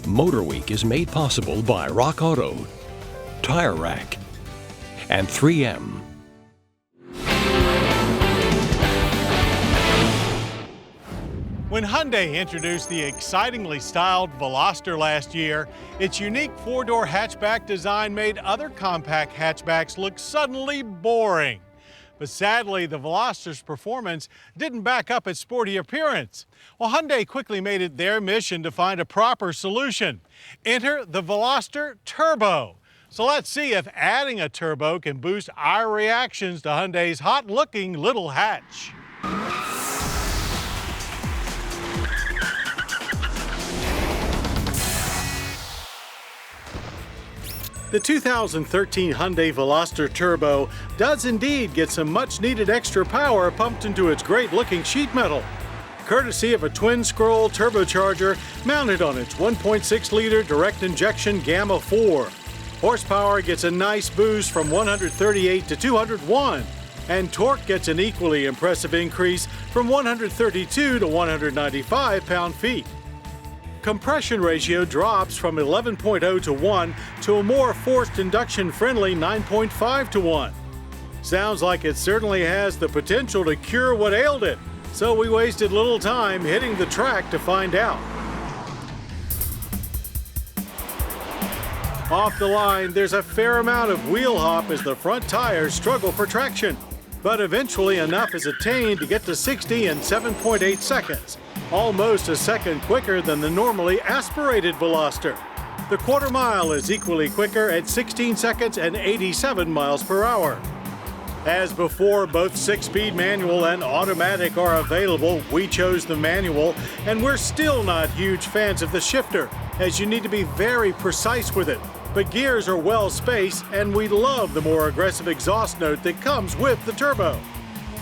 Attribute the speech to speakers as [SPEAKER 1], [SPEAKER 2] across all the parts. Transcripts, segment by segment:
[SPEAKER 1] MotorWeek is made possible by Rock Auto, Tire Rack, and 3M.
[SPEAKER 2] When Hyundai introduced the excitingly styled Veloster last year, its unique four-door hatchback design made other compact hatchbacks look suddenly boring. But sadly, the Veloster's performance didn't back up its sporty appearance. Well, Hyundai quickly made it their mission to find a proper solution. Enter the Veloster Turbo. So let's see if adding a turbo can boost our reactions to Hyundai's hot-looking little hatch. The 2013 Hyundai Veloster Turbo does indeed get some much-needed extra power pumped into its great-looking sheet metal, courtesy of a twin-scroll turbocharger mounted on its 1.6-liter direct-injection Gamma 4. Horsepower gets a nice boost from 138 to 201, and torque gets an equally impressive increase from 132 to 195 pound-feet. Compression ratio drops from 11.0 to 1 to a more forced induction-friendly 9.5 to 1. Sounds like it certainly has the potential to cure what ailed it, so we wasted little time hitting the track to find out. Off the line, there's a fair amount of wheel hop as the front tires struggle for traction, but eventually enough is attained to get to 60 in 7.8 seconds. Almost a second quicker than the normally aspirated Veloster. The quarter mile is equally quicker at 16 seconds and 87 miles per hour. As before, both 6-speed manual and automatic are available. We chose the manual, and we're still not huge fans of the shifter, as you need to be very precise with it. But gears are well spaced, and we love the more aggressive exhaust note that comes with the turbo.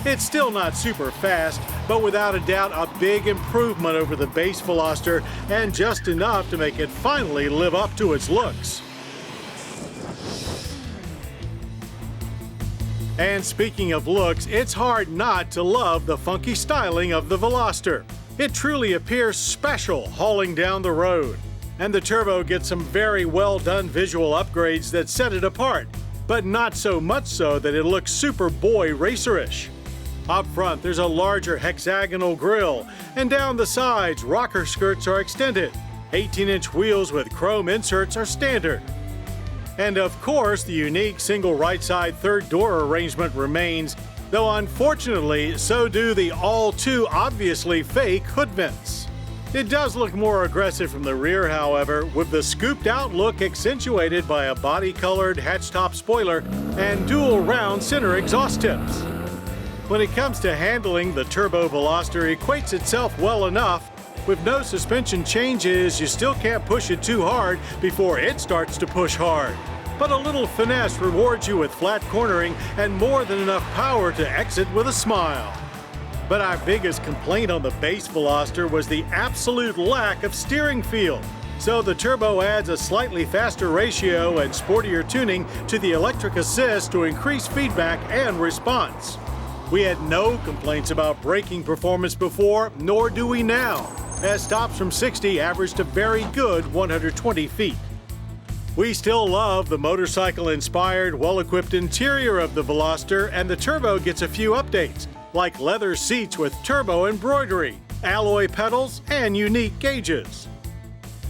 [SPEAKER 2] It's still not super fast, but without a doubt a big improvement over the base Veloster, and just enough to make it finally live up to its looks. And speaking of looks, it's hard not to love the funky styling of the Veloster. It truly appears special hauling down the road. And the Turbo gets some very well done visual upgrades that set it apart, but not so much so that it looks super boy racerish. Up front, there's a larger hexagonal grille, and down the sides, rocker skirts are extended. 18-inch wheels with chrome inserts are standard. And of course, the unique single right-side third door arrangement remains, though unfortunately, so do the all too obviously fake hood vents. It does look more aggressive from the rear, however, with the scooped-out look accentuated by a body-colored hatch-top spoiler and dual round center exhaust tips. When it comes to handling, the Turbo Veloster equates itself well enough. With no suspension changes, you still can't push it too hard before it starts to push hard. But a little finesse rewards you with flat cornering and more than enough power to exit with a smile. But our biggest complaint on the base Veloster was the absolute lack of steering feel. So the Turbo adds a slightly faster ratio and sportier tuning to the electric assist to increase feedback and response. We had no complaints about braking performance before, nor do we now, as stops from 60 averaged a very good 120 feet. We still love the motorcycle-inspired, well-equipped interior of the Veloster, and the Turbo gets a few updates, like leather seats with turbo embroidery, alloy pedals, and unique gauges.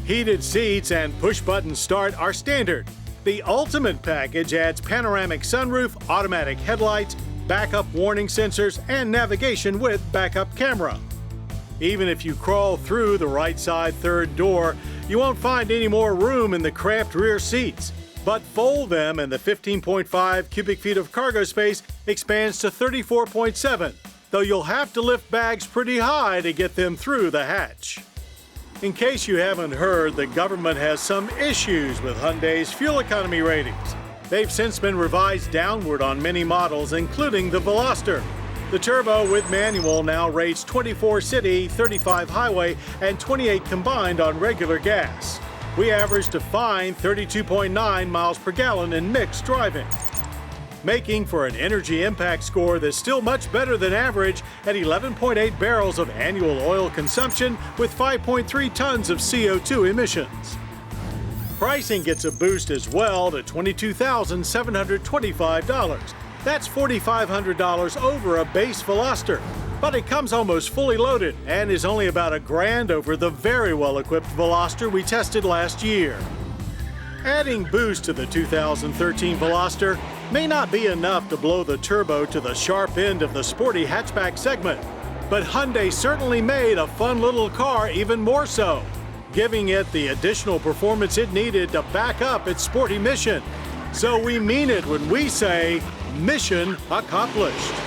[SPEAKER 2] Heated seats and push-button start are standard. The Ultimate package adds panoramic sunroof, automatic headlights, backup warning sensors, and navigation with backup camera. Even if you crawl through the right side third door, you won't find any more room in the cramped rear seats. But fold them and the 15.5 cubic feet of cargo space expands to 34.7, though you'll have to lift bags pretty high to get them through the hatch. In case you haven't heard, the government has some issues with Hyundai's fuel economy ratings. They've since been revised downward on many models, including the Veloster. The Turbo with manual now rates 24 city, 35 highway, and 28 combined on regular gas. We averaged a fine 32.9 miles per gallon in mixed driving, making for an energy impact score that's still much better than average at 11.8 barrels of annual oil consumption with 5.3 tons of CO2 emissions. Pricing gets a boost as well to $22,725. That's $4,500 over a base Veloster. But it comes almost fully loaded and is only about $1,000 over the very well-equipped Veloster we tested last year. Adding boost to the 2013 Veloster may not be enough to blow the turbo to the sharp end of the sporty hatchback segment, but Hyundai certainly made a fun little car even more so, giving it the additional performance it needed to back up its sporty mission. So we mean it when we say mission accomplished.